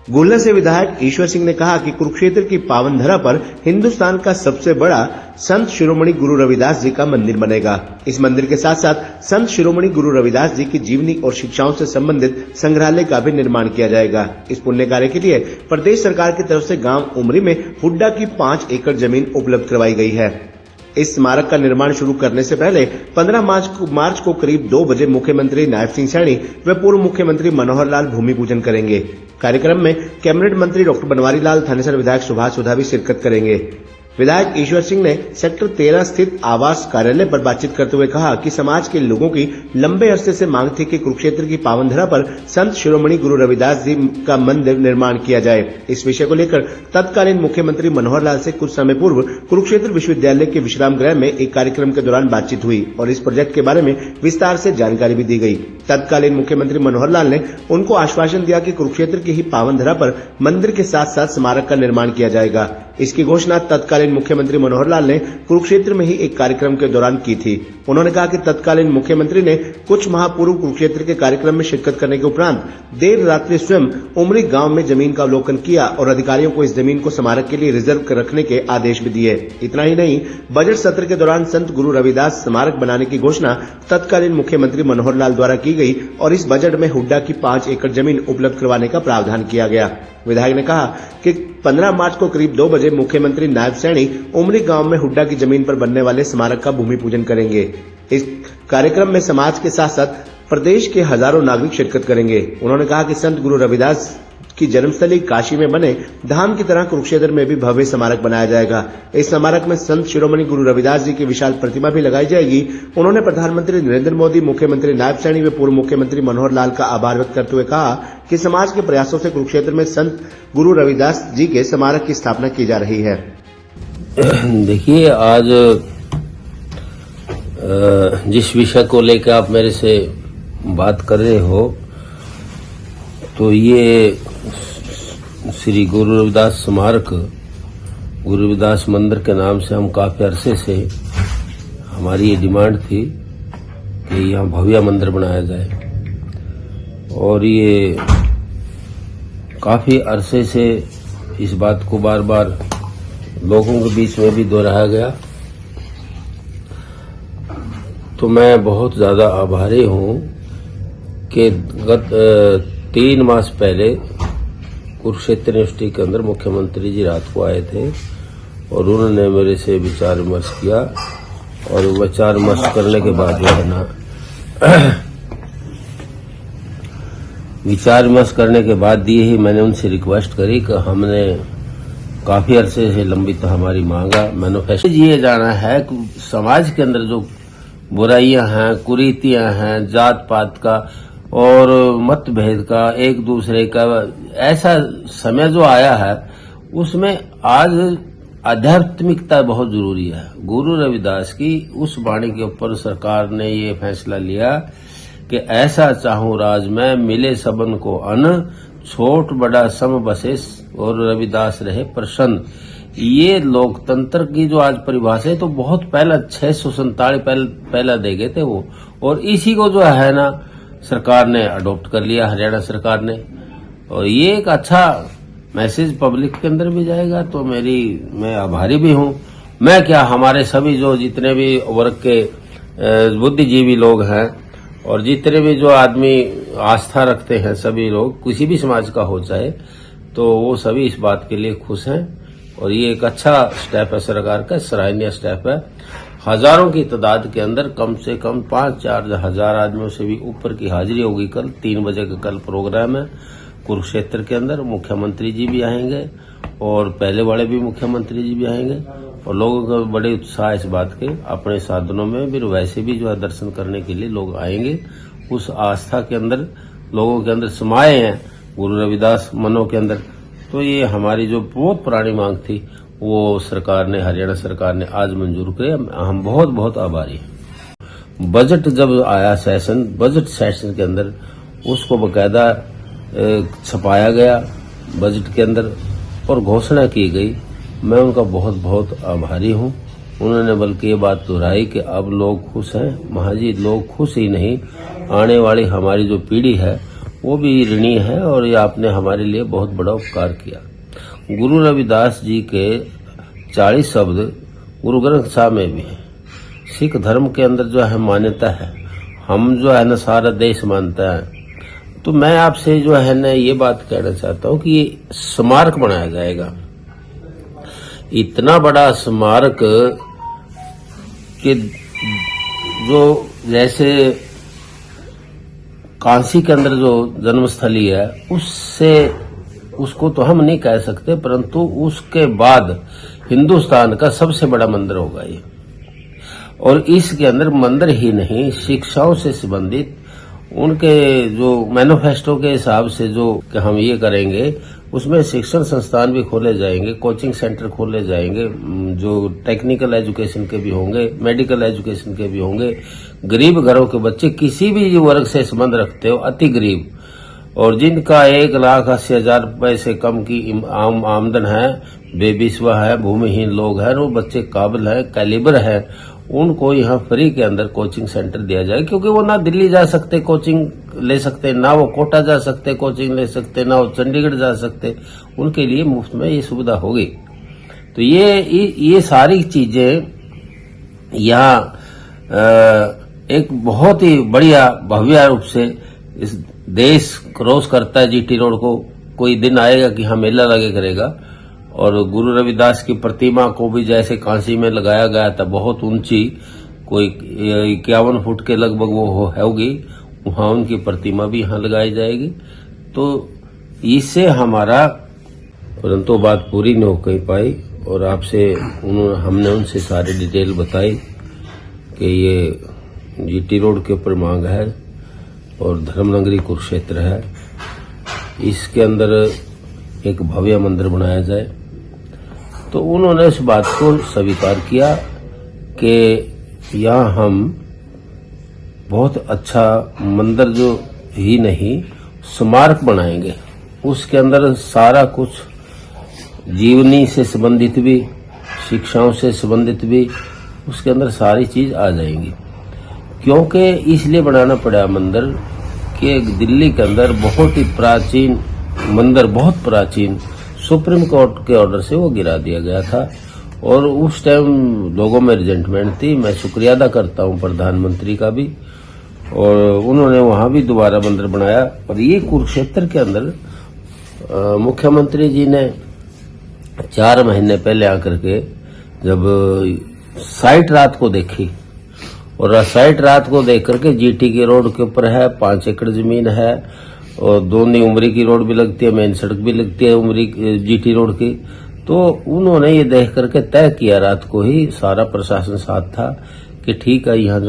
गोल्ला से विधायक ईश्वर सिंह ने कहा कि कुरुक्षेत्र की पावन धरा पर हिंदुस्तान का सबसे बड़ा संत शिरोमणि गुरु रविदास जी का मंदिर बनेगा। इस मंदिर के साथ साथ संत शिरोमणि गुरु रविदास जी की जीवनी और शिक्षाओं से संबंधित संग्रहालय का भी निर्माण किया जाएगा। इस पुण्य कार्य के लिए प्रदेश सरकार की तरफ से गांव उमरी में हुड्डा की 5 एकड़ जमीन उपलब्ध करवाई गई है। इस स्मारक का निर्माण शुरू करने से पहले 15 मार्च को करीब 2 बजे मुख्यमंत्री नायब सिंह सैनी व पूर्व मुख्यमंत्री मनोहर लाल भूमि पूजन करेंगे। कार्यक्रम में कैबिनेट मंत्री डॉक्टर बनवारी लाल, थानेसर विधायक सुभाष सुधा भी शिरकत करेंगे। विधायक ईश्वर सिंह ने सेक्टर 13 स्थित आवास कार्यालय पर बातचीत करते हुए कहा कि समाज के लोगों की लंबे अरसे से मांग थी कि कुरुक्षेत्र की पावन धरा पर संत शिरोमणि गुरु रविदास जी का मंदिर निर्माण किया जाए। इस विषय को लेकर तत्कालीन मुख्यमंत्री मनोहर लाल से कुछ समय पूर्व कुरुक्षेत्र विश्वविद्यालय के विश्राम गृह में एक कार्यक्रम के दौरान बातचीत हुई और इस प्रोजेक्ट के बारे में विस्तार से जानकारी भी दी गई। तत्कालीन मुख्यमंत्री मनोहर लाल ने उनको आश्वासन दिया कि कुरुक्षेत्र की ही पावन धरा पर मंदिर के साथ साथ स्मारक का निर्माण किया जाएगा। इसकी घोषणा तत्कालीन मुख्यमंत्री मनोहर लाल ने कुरुक्षेत्र में ही एक कार्यक्रम के दौरान की थी। उन्होंने कहा कि तत्कालीन मुख्यमंत्री ने कुछ माह पूर्व कुरुक्षेत्र के कार्यक्रम में शिरकत करने के उपरांत देर रात्रि स्वयं उमरी गांव में जमीन का अवलोकन किया और अधिकारियों को इस जमीन को स्मारक के लिए रिजर्व रखने के आदेश भी दिए। इतना ही नहीं, बजट सत्र के दौरान संत गुरु रविदास स्मारक बनाने की घोषणा तत्कालीन मुख्यमंत्री मनोहर लाल द्वारा की गई और इस बजट में हुड्डा की 5 एकड़ जमीन उपलब्ध करवाने का प्रावधान किया गया। विधायक ने कहा कि 15 मार्च को करीब 2 बजे मुख्यमंत्री नायब सैनी उमरी गांव में हुड्डा की जमीन पर बनने वाले स्मारक का भूमि पूजन करेंगे। इस कार्यक्रम में समाज के साथ साथ प्रदेश के हजारों नागरिक शिरकत करेंगे। उन्होंने कहा कि संत गुरु रविदास की जन्मस्थली काशी में बने धाम की तरह कुरुक्षेत्र में भी भव्य स्मारक बनाया जाएगा। इस स्मारक में संत शिरोमणि गुरु रविदास जी की विशाल प्रतिमा भी लगाई जाएगी। उन्होंने प्रधानमंत्री नरेंद्र मोदी, मुख्यमंत्री नायब सैनी व पूर्व मुख्यमंत्री मनोहर लाल का आभार व्यक्त करते हुए कहा कि समाज के प्रयासों से कुरुक्षेत्र में संत गुरु रविदास जी के स्मारक की स्थापना की जा रही है। देखिए, आज जिस विषय को लेकर आप मेरे से बात कर रहे हो, तो ये श्री गुरु रविदास स्मारक, गुरु रविदास मंदिर के नाम से हम काफी अरसे से हमारी ये डिमांड थी कि यहाँ भव्य मंदिर बनाया जाए और ये काफी अरसे से इस बात को बार बार लोगों के बीच में भी दोहराया गया। तो मैं बहुत ज्यादा आभारी हूँ कि गत 3 मास पहले कुरुक्षेत्र यूनिवर्सिटी के अंदर मुख्यमंत्री जी रात को आए थे और उन्होंने मेरे से विचार विमर्श किया और विचार विमर्श करने के बाद जो है ना विचार विमर्श करने के बाद ये ही मैंने उनसे रिक्वेस्ट करी कि हमने काफी अरसे से लंबित हमारी मांगा मैनिफेस्टो ये जाना है कि समाज के अंदर जो बुराइयां हैं, कुरीतियां हैं, जात पात का और मतभेद का, एक दूसरे का ऐसा समय जो आया है, उसमें आज आध्यात्मिकता बहुत जरूरी है। गुरु रविदास की उस वाणी के ऊपर सरकार ने ये फैसला लिया कि ऐसा चाहूं राज में मिले सबन को अन्न, छोट बड़ा सम बसे और रविदास रहे प्रसन्न। ये लोकतंत्र की जो आज परिभाषा है तो बहुत पहला 647 पहला दे गए थे वो, और इसी को जो है ना सरकार ने अडॉप्ट कर लिया, हरियाणा सरकार ने, और ये एक अच्छा मैसेज पब्लिक के अंदर भी जाएगा। तो मैं आभारी भी हूँ। मैं क्या, हमारे सभी जो जितने भी वर्ग के बुद्धिजीवी लोग हैं और जितने भी जो आदमी आस्था रखते हैं, सभी लोग किसी भी समाज का हो चाहे, तो वो सभी इस बात के लिए खुश हैं और ये एक अच्छा स्टेप है सरकार का, सराहनीय स्टेप है। हजारों की तादाद के अंदर कम से कम 5-4 हजार आदमियों से भी ऊपर की हाजिरी होगी। कल 3 बजे का कल प्रोग्राम है कुरुक्षेत्र के अंदर। मुख्यमंत्री जी भी आएंगे और पहले वाले भी मुख्यमंत्री जी भी आएंगे और लोगों का बड़े उत्साह इस बात के, अपने साधनों में भी वैसे भी जो है दर्शन करने के लिए लोग आएंगे। उस आस्था के अंदर लोगों के अंदर समाये हैं गुरु रविदास मनों के अंदर। तो ये हमारी जो बहुत पुरानी मांग थी वो सरकार ने, हरियाणा सरकार ने आज मंजूर किया। हम बहुत बहुत आभारी हैं। बजट जब आया सेशन, बजट सेशन के अंदर उसको बकायदा छपाया गया बजट के अंदर और घोषणा की गई। मैं उनका बहुत बहुत आभारी हूँ। उन्होंने बल्कि ये बात दोहराई कि अब लोग खुश हैं। महाजी लोग खुश ही नहीं, आने वाली हमारी जो पीढ़ी है वो भी ऋणी है और ये आपने हमारे लिए बहुत बड़ा उपकार किया। गुरु रविदास जी के 40 शब्द गुरु ग्रंथ साहब में भी है। सिख धर्म के अंदर जो है मान्यता है, हम जो है ना सारा देश मानता है। तो मैं आपसे जो है ना ये बात कहना चाहता हूँ कि ये स्मारक बनाया जाएगा, इतना बड़ा स्मारक कि जो जैसे काशी के अंदर जो जन्मस्थली है उससे उसको तो हम नहीं कह सकते, परंतु उसके बाद हिंदुस्तान का सबसे बड़ा मंदिर होगा ये। और इसके अंदर मंदिर ही नहीं, शिक्षाओं से संबंधित उनके जो मैनिफेस्टो के हिसाब से जो कि हम ये करेंगे, उसमें शिक्षण संस्थान भी खोले जाएंगे, कोचिंग सेंटर खोले जाएंगे, जो टेक्निकल एजुकेशन के भी होंगे, मेडिकल एजुकेशन के भी होंगे। गरीब घरों के बच्चे किसी भी वर्ग से संबंध रखते हो, अति गरीब और जिनका 1,80,000 रुपए से कम की आमदन है, बेबिसवा है, भूमिहीन लोग हैं, वो बच्चे काबिल है, कैलिबर है, उनको यहाँ फ्री के अंदर कोचिंग सेंटर दिया जाए। क्योंकि वो ना दिल्ली जा सकते कोचिंग ले सकते, ना वो कोटा जा सकते कोचिंग ले सकते, ना वो चंडीगढ़ जा सकते, उनके लिए मुफ्त में ये सुविधा होगी। तो ये सारी चीजें यहाँ एक बहुत ही बढ़िया भव्य रूप से इस देश क्रॉस करता है जीटी रोड को। कोई दिन आएगा कि हाँ मेला लगे करेगा। और गुरु रविदास की प्रतिमा को भी जैसे काशी में लगाया गया था, बहुत ऊंची, कोई 51 फुट के लगभग वो होगी, वहां उनकी प्रतिमा भी यहाँ लगाई जाएगी। तो इससे हमारा, परंतु बात पूरी नहीं हो पाई और आपसे हमने उनसे सारी डिटेल बताई कि ये जीटी रोड के ऊपर मांग है और धर्मनगरी कुरुक्षेत्र है, इसके अंदर एक भव्य मंदिर बनाया जाए। तो उन्होंने इस बात को स्वीकार किया कि यहाँ हम बहुत अच्छा मंदिर जो ही नहीं स्मारक बनाएंगे, उसके अंदर सारा कुछ जीवनी से संबंधित भी, शिक्षाओं से संबंधित भी, उसके अंदर सारी चीज आ जाएंगी। क्योंकि इसलिए बनाना पड़ा मंदिर कि दिल्ली के अंदर बहुत ही प्राचीन मंदिर, बहुत प्राचीन, सुप्रीम कोर्ट के ऑर्डर से वो गिरा दिया गया था और उस टाइम लोगों में रिजेंटमेंट थी। मैं शुक्रिया अदा करता हूं प्रधानमंत्री का भी, और उन्होंने वहां भी दोबारा मंदिर बनाया। और ये कुरुक्षेत्र के अंदर मुख्यमंत्री जी ने 4 महीने पहले आकर के जब साइट रात को देखी, और साइट रात को देख करके जीटी के रोड के ऊपर है, 5 एकड़ जमीन है और दोनों उमरी की रोड भी लगती है, मेन सड़क भी लगती है उमरी जीटी रोड की। तो उन्होंने ये देख करके तय किया रात को ही, सारा प्रशासन साथ था कि ठीक है यहाँ